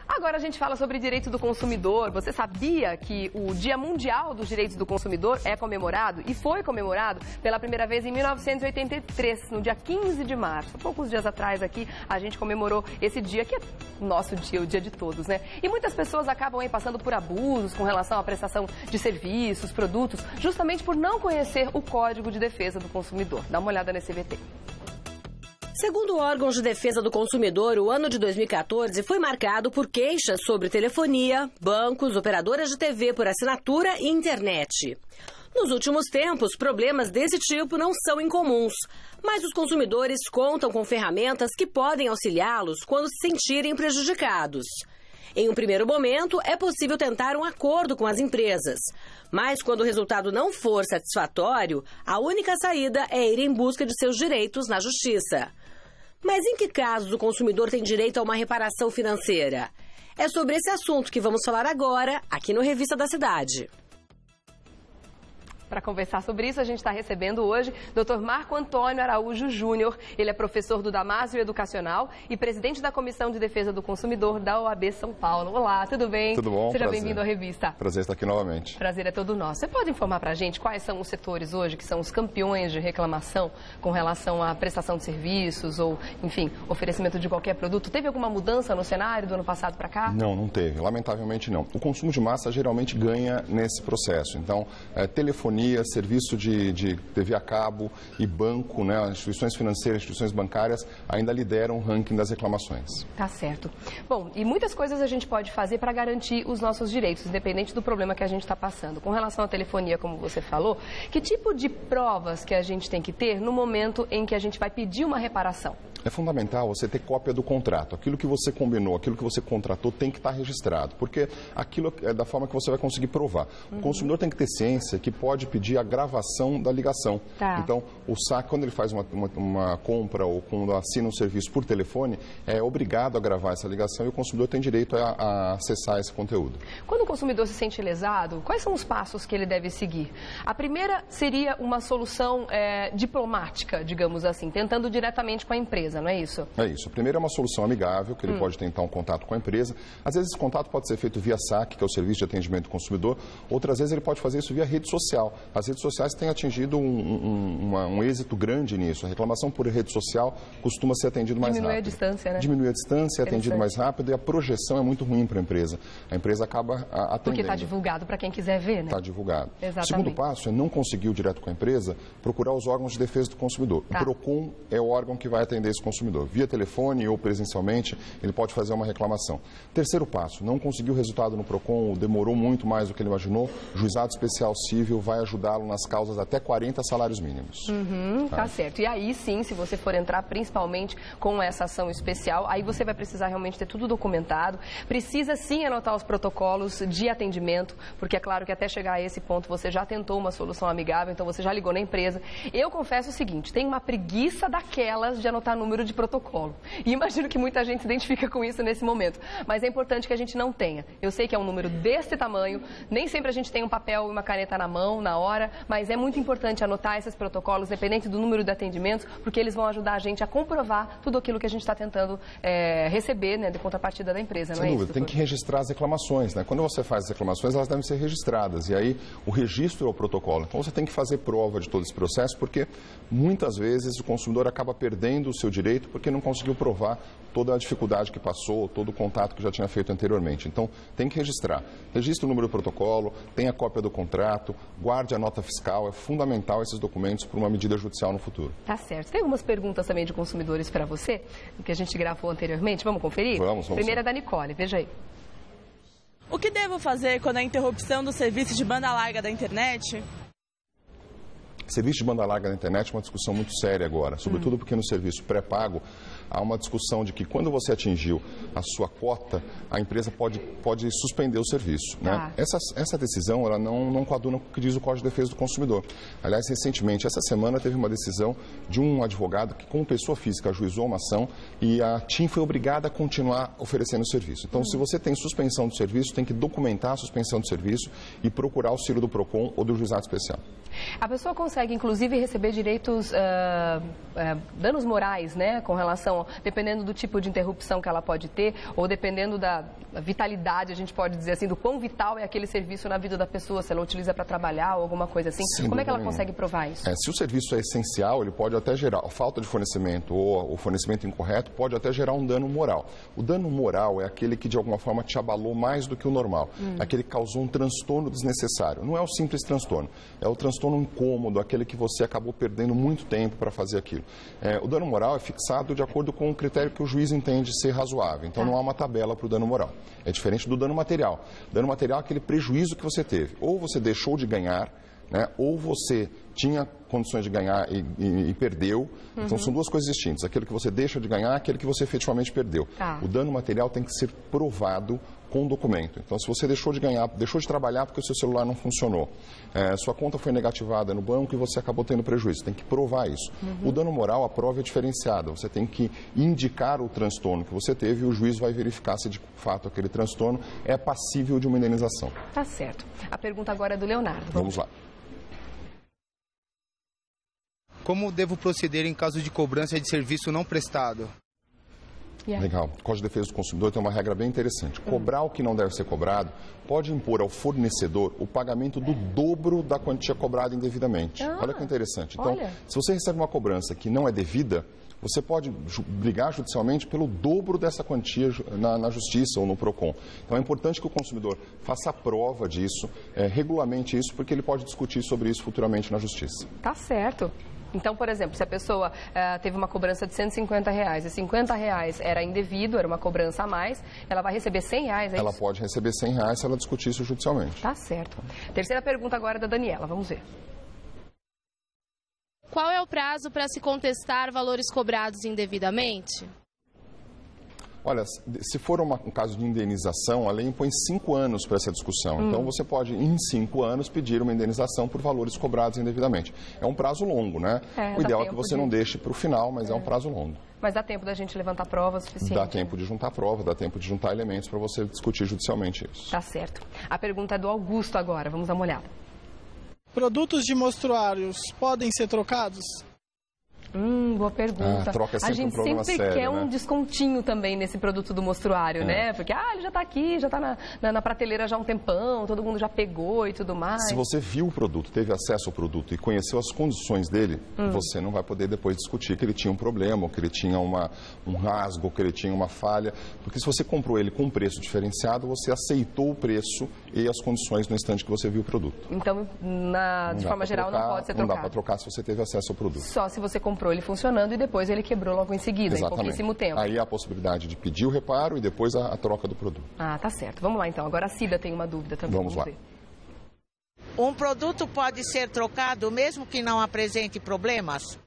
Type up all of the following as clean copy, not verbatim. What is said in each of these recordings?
Agora a gente fala sobre direitos do consumidor. Você sabia que o Dia Mundial dos Direitos do Consumidor é comemorado e foi comemorado pela primeira vez em 1983, no dia 15 de março. Há poucos dias atrás aqui a gente comemorou esse dia, que é nosso dia, o dia de todos, né? E muitas pessoas acabam aí passando por abusos com relação à prestação de serviços, produtos, justamente por não conhecer o Código de Defesa do Consumidor. Dá uma olhada nesse VT. Segundo órgãos de defesa do consumidor, o ano de 2014 foi marcado por queixas sobre telefonia, bancos, operadoras de TV por assinatura e internet. Nos últimos tempos, problemas desse tipo não são incomuns, mas os consumidores contam com ferramentas que podem auxiliá-los quando se sentirem prejudicados. Em um primeiro momento, é possível tentar um acordo com as empresas. Mas quando o resultado não for satisfatório, a única saída é ir em busca de seus direitos na justiça. Mas em que casos o consumidor tem direito a uma reparação financeira? É sobre esse assunto que vamos falar agora, aqui no Revista da Cidade. Para conversar sobre isso, a gente está recebendo hoje Dr. Marco Antônio Araújo Júnior. Ele é professor do Damásio Educacional e presidente da Comissão de Defesa do Consumidor da OAB São Paulo. Olá, tudo bem? Tudo bom? Seja bem-vindo à revista. Prazer estar aqui novamente. Prazer é todo nosso. Você pode informar para a gente quais são os setores hoje que são os campeões de reclamação com relação à prestação de serviços ou, enfim, oferecimento de qualquer produto? Teve alguma mudança no cenário do ano passado para cá? Não teve. Lamentavelmente não. O consumo de massa geralmente ganha nesse processo. Então, telefonia, serviço de TV a cabo e banco, né, as instituições financeiras, instituições bancárias ainda lideram o ranking das reclamações. Tá certo. Bom, e muitas coisas a gente pode fazer para garantir os nossos direitos, independente do problema que a gente está passando. Com relação à telefonia, como você falou, que tipo de provas que a gente tem que ter no momento em que a gente vai pedir uma reparação? É fundamental você ter cópia do contrato. Aquilo que você combinou, aquilo que você contratou tem que estar registrado, porque aquilo é da forma que você vai conseguir provar. O consumidor tem que ter ciência que pode pedir a gravação da ligação. Tá. Então, o SAC, quando ele faz uma compra ou quando assina um serviço por telefone, é obrigado a gravar essa ligação e o consumidor tem direito a acessar esse conteúdo. Quando o consumidor se sente lesado, quais são os passos que ele deve seguir? A primeira seria uma solução diplomática, digamos assim, tentando diretamente com a empresa, não é isso? É isso. A primeira é uma solução amigável, que ele pode tentar um contato com a empresa. Às vezes esse contato pode ser feito via SAC, que é o Serviço de Atendimento do Consumidor. Outras vezes ele pode fazer isso via rede social. As redes sociais têm atingido um êxito grande nisso. A reclamação por rede social costuma ser atendido mais rápido. Diminui a distância, né? Diminui a distância, é atendido mais rápido e a projeção é muito ruim para a empresa. A empresa acaba atendendo. Porque está divulgado para quem quiser ver, né? Está divulgado. Exatamente. O segundo passo é não conseguir o direto com a empresa, procurar os órgãos de defesa do consumidor. Tá. O PROCON é o órgão que vai atender esse consumidor. Via telefone ou presencialmente, ele pode fazer uma reclamação. Terceiro passo, não conseguiu o resultado no PROCON, ou demorou muito mais do que ele imaginou, o Juizado Especial Civil vai ajudá-lo nas causas até 40 salários mínimos. Tá certo. E aí sim, se você for entrar principalmente com essa ação especial, aí você vai precisar realmente ter tudo documentado. Precisa sim anotar os protocolos de atendimento, porque é claro que até chegar a esse ponto você já tentou uma solução amigável, então você já ligou na empresa. Eu confesso o seguinte, tem uma preguiça daquelas de anotar número de protocolo. E imagino que muita gente se identifica com isso nesse momento. Mas é importante que a gente não tenha. Eu sei que é um número desse tamanho, nem sempre a gente tem um papel e uma caneta na mão, na hora, mas é muito importante anotar esses protocolos, dependente do número de atendimentos, porque eles vão ajudar a gente a comprovar tudo aquilo que a gente está tentando receber, né, de contrapartida da empresa, não é isso? Sem dúvida, tem que registrar as reclamações, né? Quando você faz as reclamações, elas devem ser registradas, e aí o registro é o protocolo. Então você tem que fazer prova de todo esse processo, porque muitas vezes o consumidor acaba perdendo o seu direito porque não conseguiu provar toda a dificuldade que passou, todo o contato que já tinha feito anteriormente. Então, tem que registrar. Registre o número do protocolo, tenha cópia do contrato, guarde a nota fiscal. É fundamental esses documentos para uma medida judicial no futuro. Tá certo. Tem algumas perguntas também de consumidores para você, que a gente gravou anteriormente. Vamos conferir? Vamos. Primeira é da Nicole. Veja aí. O que devo fazer quando a interrupção do serviço de banda larga da internet? Serviço de banda larga na internet é uma discussão muito séria agora, sobretudo porque no serviço pré-pago há uma discussão de que quando você atingiu a sua cota, a empresa pode suspender o serviço. Né? Essa decisão ela não coaduna com o que diz o Código de Defesa do Consumidor. Aliás, recentemente, essa semana, teve uma decisão de um advogado que, como pessoa física, ajuizou uma ação e a TIM foi obrigada a continuar oferecendo o serviço. Então, se você tem suspensão do serviço, tem que documentar a suspensão do serviço e procurar o auxílio do PROCON ou do Juizado Especial. A pessoa consegue, inclusive, receber direitos, danos morais, né, com relação interrupção, dependendo do tipo de interrupção que ela pode ter, ou dependendo da vitalidade, a gente pode dizer assim, do quão vital é aquele serviço na vida da pessoa, se ela utiliza para trabalhar ou alguma coisa assim. Como é que ela consegue provar isso? Se o serviço é essencial, ele pode até gerar, a falta de fornecimento ou o fornecimento incorreto pode até gerar um dano moral. O dano moral é aquele que de alguma forma te abalou mais do que o normal, aquele que causou um transtorno desnecessário. Não é o simples transtorno, é o transtorno incômodo, aquele que você acabou perdendo muito tempo para fazer aquilo. O dano moral é fixado de acordo com o critério que o juiz entende ser razoável, então não há uma tabela para o dano moral. É diferente do dano material. Dano material é aquele prejuízo que você teve, ou você deixou de ganhar, né, ou você tinha condições de ganhar e perdeu. Então, são duas coisas distintas. Aquele que você deixa de ganhar, aquele que você efetivamente perdeu. O dano material tem que ser provado com documento. Então, se você deixou de ganhar, deixou de trabalhar porque o seu celular não funcionou, sua conta foi negativada no banco e você acabou tendo prejuízo, tem que provar isso. O dano moral, a prova é diferenciada. Você tem que indicar o transtorno que você teve e o juiz vai verificar se de fato aquele transtorno é passível de uma indenização. Tá certo. A pergunta agora é do Leonardo. Vamos lá. Como devo proceder em caso de cobrança de serviço não prestado? Legal. O Código de Defesa do Consumidor tem uma regra bem interessante. Cobrar o que não deve ser cobrado pode impor ao fornecedor o pagamento do dobro da quantia cobrada indevidamente. Olha que interessante. Então, se você recebe uma cobrança que não é devida, você pode brigar judicialmente pelo dobro dessa quantia na Justiça ou no PROCON. Então, é importante que o consumidor faça a prova disso, regulamente isso, porque ele pode discutir sobre isso futuramente na Justiça. Tá certo. Então, por exemplo, se a pessoa teve uma cobrança de R$150 e R$50 era indevido, era uma cobrança a mais, ela vai receber R$100, é Ela isso? pode receber R$100 se ela discutir isso judicialmente. Tá certo. Terceira pergunta agora é da Daniela, vamos ver. Qual é o prazo para se contestar valores cobrados indevidamente? Olha, se for um caso de indenização, a lei impõe 5 anos para essa discussão. Então, você pode, em 5 anos, pedir uma indenização por valores cobrados indevidamente. É um prazo longo, né? O ideal é que você não deixe para o final, mas é um prazo longo. Mas dá tempo da gente levantar provas suficiente? Dá tempo de juntar prova, dá tempo de juntar elementos para você discutir judicialmente isso. Tá certo. A pergunta é do Augusto agora, vamos dar uma olhada. Produtos de mostruários podem ser trocados? Boa pergunta. A troca é sempre a gente um problema sempre sério, quer né? um descontinho também nesse produto do mostruário, né? Porque ele já está aqui, já está na prateleira já há um tempão, todo mundo já pegou e tudo mais. Se você viu o produto, teve acesso ao produto e conheceu as condições dele, você não vai poder depois discutir que ele tinha um problema, ou que ele tinha um rasgo, ou que ele tinha uma falha. Porque se você comprou ele com um preço diferenciado, você aceitou o preço e as condições no instante que você viu o produto. Então, de forma geral, não pode ser trocado. Não dá para trocar se você teve acesso ao produto. Só se você comprou ele funcionando e depois ele quebrou logo em seguida, Exatamente. em pouquíssimo tempo. Aí há a possibilidade de pedir o reparo e depois a troca do produto. Tá certo. Vamos lá então. Agora a Cida tem uma dúvida também. Vamos lá. ver. Um produto pode ser trocado mesmo que não apresente problemas?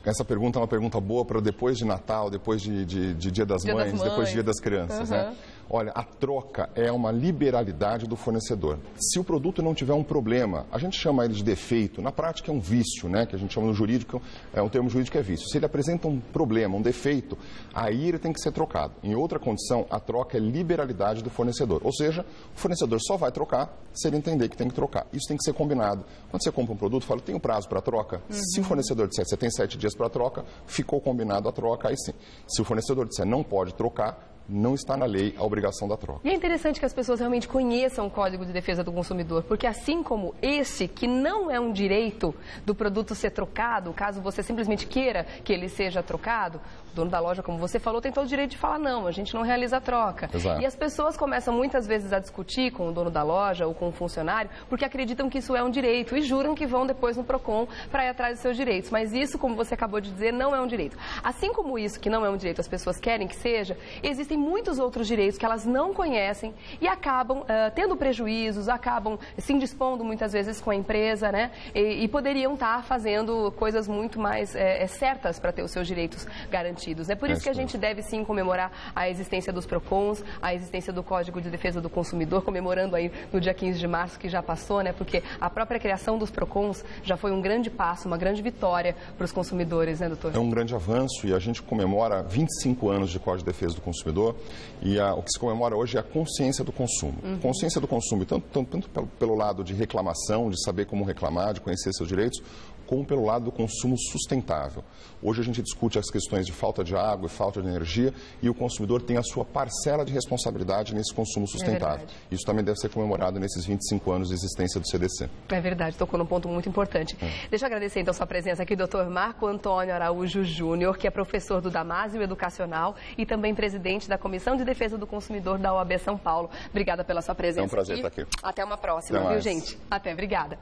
Essa pergunta é uma pergunta boa para depois de Natal, depois de Dia das Mães, depois de Dia das Crianças, né? Olha, a troca é uma liberalidade do fornecedor. Se o produto não tiver um problema, a gente chama ele de defeito, na prática é um vício, né? Que a gente chama no jurídico, um termo jurídico é vício. Se ele apresenta um problema, um defeito, aí ele tem que ser trocado. Em outra condição, a troca é liberalidade do fornecedor. Ou seja, o fornecedor só vai trocar se ele entender que tem que trocar. Isso tem que ser combinado. Quando você compra um produto, fala, tem um prazo para troca? Se o fornecedor disser, você tem 7 dias para troca, ficou combinado a troca, aí sim. Se o fornecedor disser, não pode trocar, não está na lei a obrigação da troca. E é interessante que as pessoas realmente conheçam o Código de Defesa do Consumidor, porque assim como esse, que não é um direito do produto ser trocado, caso você simplesmente queira que ele seja trocado, o dono da loja, como você falou, tem todo o direito de falar, não, a gente não realiza a troca. Exato. E as pessoas começam muitas vezes a discutir com o dono da loja ou com o funcionário, porque acreditam que isso é um direito e juram que vão depois no PROCON para ir atrás dos seus direitos. Mas isso, como você acabou de dizer, não é um direito. Assim como isso, que não é um direito, as pessoas querem que seja, existem muitos outros direitos que elas não conhecem e acabam tendo prejuízos, acabam se indispondo muitas vezes com a empresa, né? E poderiam estar fazendo coisas muito mais certas para ter os seus direitos garantidos. É por isso que a gente deve sim comemorar a existência dos PROCONs, a existência do Código de Defesa do Consumidor, comemorando aí no dia 15 de março que já passou, né? Porque a própria criação dos PROCONs já foi um grande passo, uma grande vitória para os consumidores, né, doutor? É um grande avanço e a gente comemora 25 anos de Código de Defesa do Consumidor e o que se comemora hoje é a consciência do consumo. Consciência do consumo, tanto pelo lado de reclamação, de saber como reclamar, de conhecer seus direitos, como pelo lado do consumo sustentável. Hoje a gente discute as questões de falta de água e falta de energia e o consumidor tem a sua parcela de responsabilidade nesse consumo sustentável. Isso também deve ser comemorado nesses 25 anos de existência do CDC. É verdade, tocou num ponto muito importante. Deixa eu agradecer então sua presença aqui, Dr. Marco Antônio Araújo Júnior, que é professor do Damásio Educacional e também presidente da Comissão de Defesa do Consumidor da OAB São Paulo. Obrigada pela sua presença. É um prazer aqui. estar aqui. Até uma próxima, viu, gente? Até, obrigada.